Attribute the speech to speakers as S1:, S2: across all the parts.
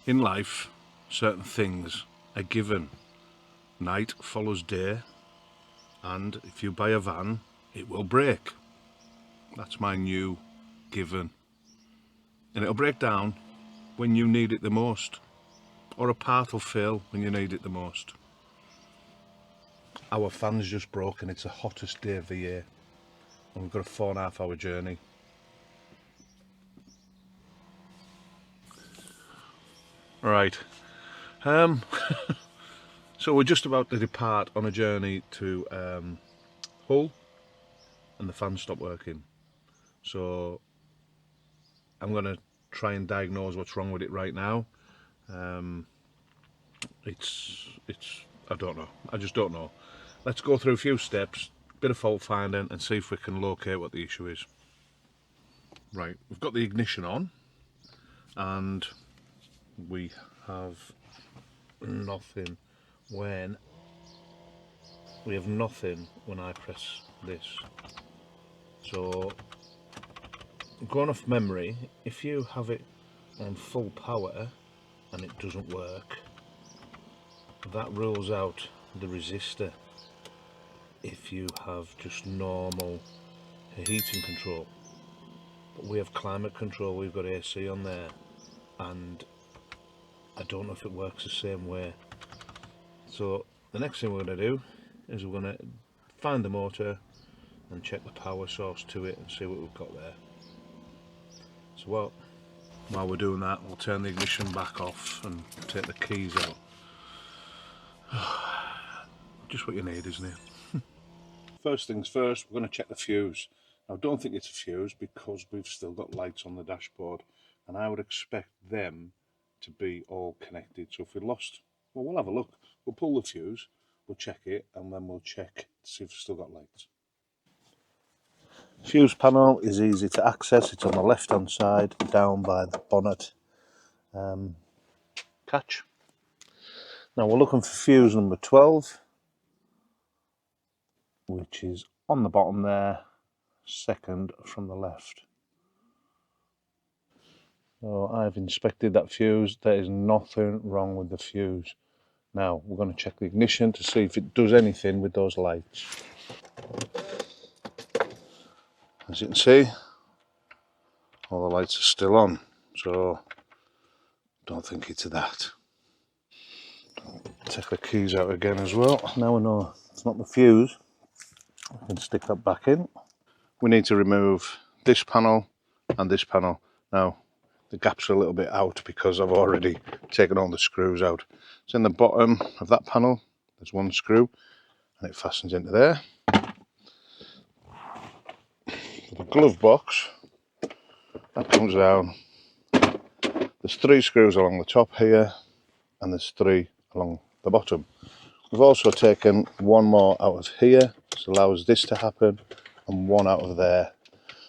S1: In life, certain things are given. Night follows day, and if you buy a van, it will break. That's my new given. And it'll break down when you need it the most, or a part will fail when you need it the most. Our fan's just broken. It's the hottest day of the year, and we've got a 4.5 hour journey. Right. So we're just about to depart on a journey to Hull, and the fan stopped working. So I'm going to try and diagnose what's wrong with it right now. It's I don't know. I just don't know. Let's go through a few steps, bit of fault finding, and see if we can locate what the issue is. Right, we've got the ignition on, and we have nothing when I press this. So going off memory, if you have it on full power and it doesn't work, that rules out the resistor. If you have just normal heating control, but we have climate control, we've got AC on there, and I don't know if it works the same way. So the next thing we're going to do is we're going to find the motor and check the power source to it and see what we've got there. So while we're doing that, we'll turn the ignition back off and take the keys out. Just what you need, isn't it? First things first, we're going to check the fuse. Now, I don't think it's a fuse because we've still got lights on the dashboard, and I would expect them to be all connected. So if we lost, well, we'll have a look. We'll pull the fuse, we'll check it, and then we'll check to see if we've still got lights. Fuse panel is easy to access. It's on the left hand side, down by the bonnet catch. Now we're looking for fuse number 12, which is on the bottom there, second from the left. So I've inspected that fuse. There is nothing wrong with the fuse. Now we're going to check the ignition to see if it does anything with those lights. As you can see, all the lights are still on, so don't think it's that. Take the keys out again as well. Now we know it's not the fuse, we can stick that back in. We need to remove this panel and this panel. Now the gaps are a little bit out because I've already taken all the screws out. So in the bottom of that panel there's one screw and it fastens into there. The glove box, that comes down. There's 3 screws along the top here and there's 3 along the bottom. We've also taken one more out of here, which allows this to happen, and one out of there.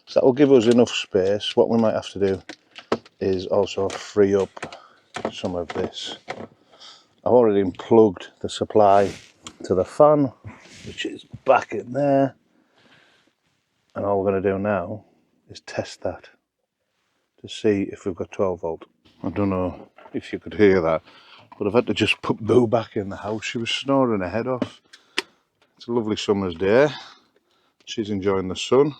S1: So that will give us enough space. What we might have to do is also free up some of this. I've already unplugged the supply to the fan, which is back in there. And all we're going to do now is test that to see if we've got 12 volt. I don't know if you could hear that, but I've had to just put Boo back in the house. She was snoring her head off. It's a lovely summer's day. She's enjoying the sun,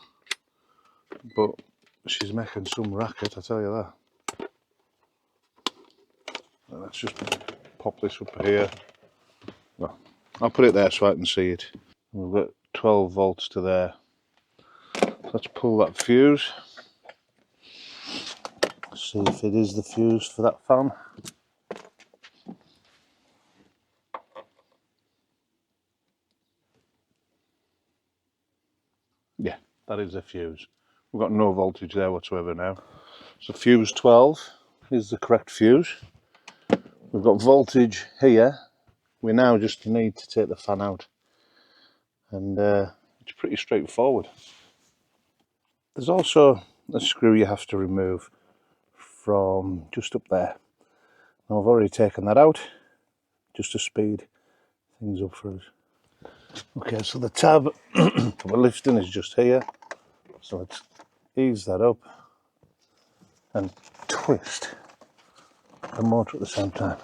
S1: but she's making some racket, I tell you that. Let's just pop this up here. Well, I'll put it there so I can see it. We've got 12 volts to there. Let's pull that fuse. See if it is the fuse for that fan. Yeah, that is the fuse. We've got no voltage there whatsoever now. So fuse 12 is the correct fuse. We've got voltage here. We now just need to take the fan out. And it's pretty straightforward. There's also a screw you have to remove from just up there. Now I've already taken that out just to speed things up for us. Okay, so the tab we're lifting is just here. So let's ease that up and twist the motor at the same time.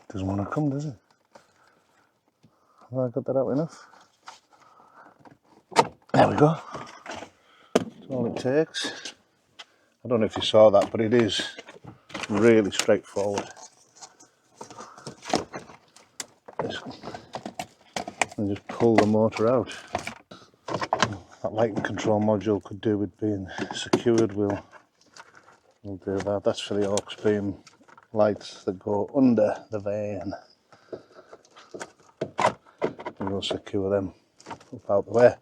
S1: Doesn't want to come, does it? Have I got that out enough? There we go. That's all it takes. I don't know if you saw that, but it is really straightforward. And just pull the motor out. That lighting control module could do with being secured. We'll do that. That's for the aux beam lights that go under the van. And we'll secure them up out the way.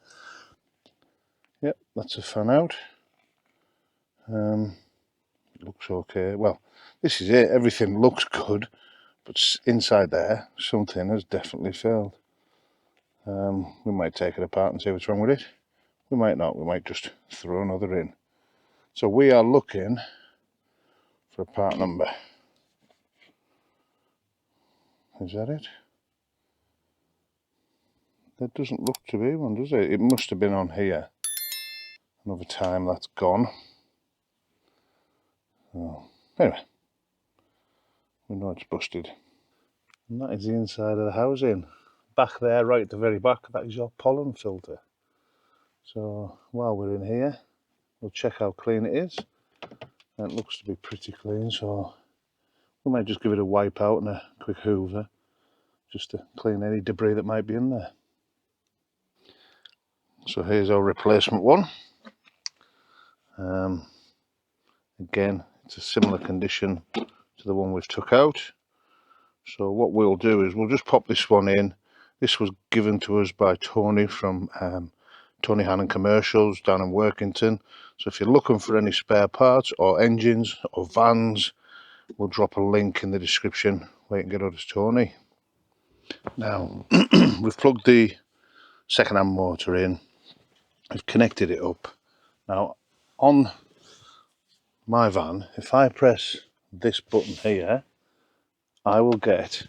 S1: Yep, that's a fan out. It looks okay. Well, this is it. Everything looks good, but inside there, something has definitely failed. We might take it apart and see what's wrong with it. We might not. We might just throw another in. So we are looking for a part number. Is that it? That doesn't look to be one, does it? It must have been on here. Another time that's gone. Oh. Anyway, we know it's busted. And that is the inside of the housing. Back there, right at the very back, that is your pollen filter. So while we're in here, we'll check how clean it is. And it looks to be pretty clean, so we might just give it a wipe out and a quick hoover just to clean any debris that might be in there. So here's our replacement one. Again, it's a similar condition to the one we've took out. So what we'll do is we'll just pop this one in. This was given to us by Tony from Tony Hannon Commercials down in Workington. So if you're looking for any spare parts or engines or vans, we'll drop a link in the description where you can get hold of Tony. Now, we've plugged the second-hand motor in. We've connected it up. Now, on my van, if I press this button here, I will get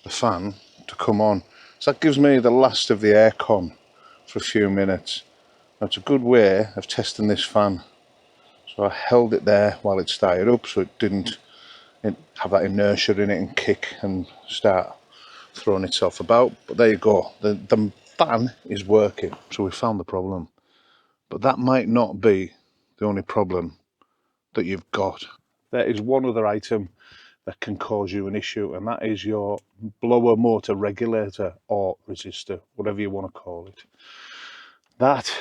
S1: the fan to come on. So that gives me the last of the aircon for a few minutes. Now, it's a good way of testing this fan. So I held it there while it started up so it didn't have that inertia in it and kick and start throwing itself about. But there you go. The fan is working, so we found the problem. But that might not be the only problem that you've got. There is one other item that can cause you an issue, and that is your blower motor regulator or resistor, whatever you want to call it. That,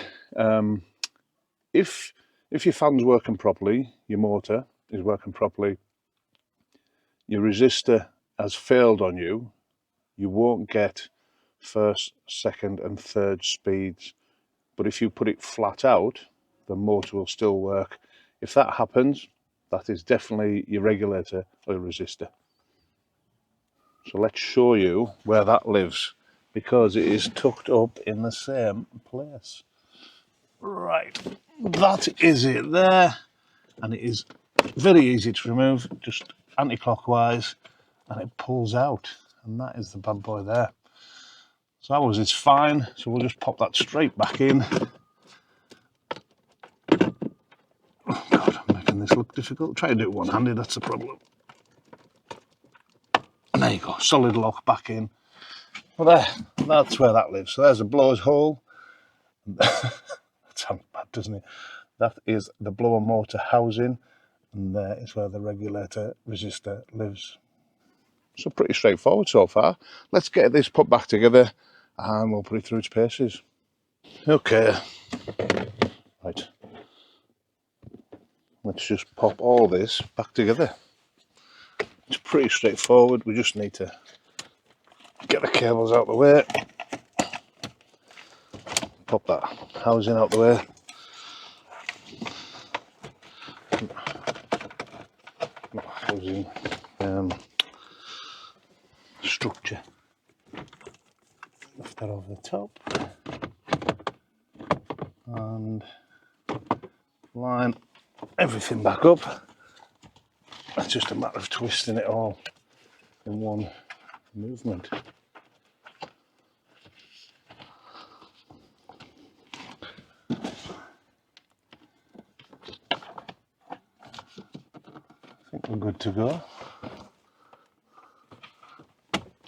S1: if your fan's working properly, your motor is working properly, your resistor has failed on you, you won't get first, second and third speeds. But if you put it flat out, the motor will still work. If that happens, that is definitely your regulator or your resistor. So let's show you where that lives, because it is tucked up in the same place. Right, that is it there, and it is very easy to remove, just anti-clockwise, and it pulls out, and that is the bad boy there. So ours is fine, so we'll just pop that straight back in. Oh God, I'm making this look difficult. Try to do it one-handed, that's the problem. And there you go, solid lock back in. Well, there, that's where that lives. So there's a blower's hole. That sounds bad, doesn't it? That is the blower motor housing, and there is where the regulator resistor lives. So pretty straightforward so far. Let's get this put back together and we'll put it through its paces. Okay, right. Let's just pop all this back together. It's pretty straightforward. We just need to get the cables out of the way. Pop that housing out the way. Not housing, structure. Lift that over the top. And line everything back up. It's just a matter of twisting it all in one movement. we're good to go.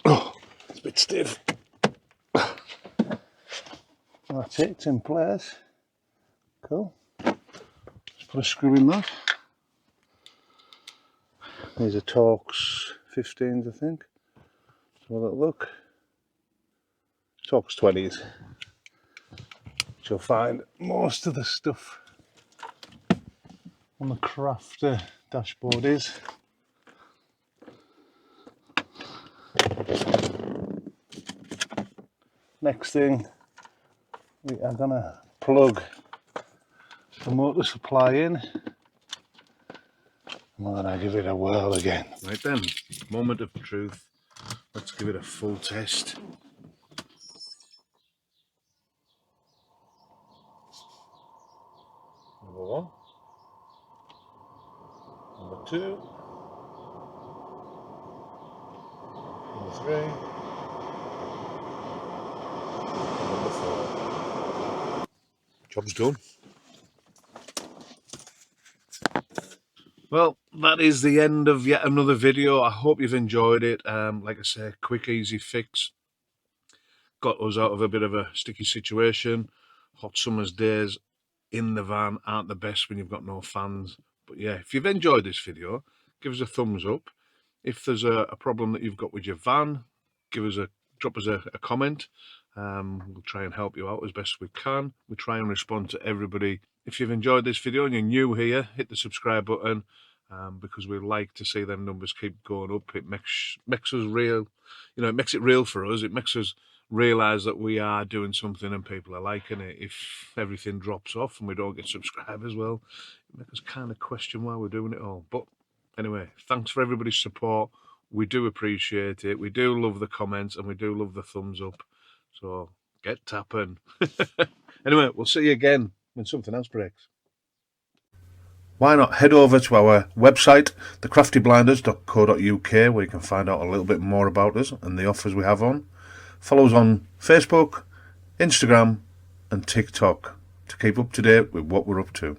S1: Oh, it's a bit stiff. That's it, it's in place. Cool. Let's put a screw in that. These are Torx 15s, I think. Let's have a look. Torx 20s. Which you'll find most of the stuff on the Crafty dashboard is. Next thing, we are gonna plug the motor supply in, and we're gonna give it a whirl again. Right then, moment of truth. Let's give it a full test. Number 1. Number 2. Number 3. Number 4. Job's done. Well, that is the end of yet another video. I hope you've enjoyed it. Like I say, quick, easy fix. Got us out of a bit of a sticky situation. Hot summer's days in the van aren't the best when you've got no fans. But yeah, if you've enjoyed this video, give us a thumbs up. If there's a problem that you've got with your van, drop us a comment. We'll try and help you out as best we can. We try and respond to everybody. If you've enjoyed this video and you're new here, hit the subscribe button, because we like to see them numbers keep going up. It makes us real, you know, it makes it real for us. It makes us realise that we are doing something and people are liking it. If everything drops off and we don't get subscribers, well, it makes us kind of question why we're doing it all. But anyway, thanks for everybody's support. We do appreciate it. We do love the comments and we do love the thumbs up. So get tapping. Anyway, we'll see you again when something else breaks. Why not head over to our website, thecraftyblinders.co.uk, where you can find out a little bit more about us and the offers we have on. Follow us on Facebook, Instagram and TikTok to keep up to date with what we're up to.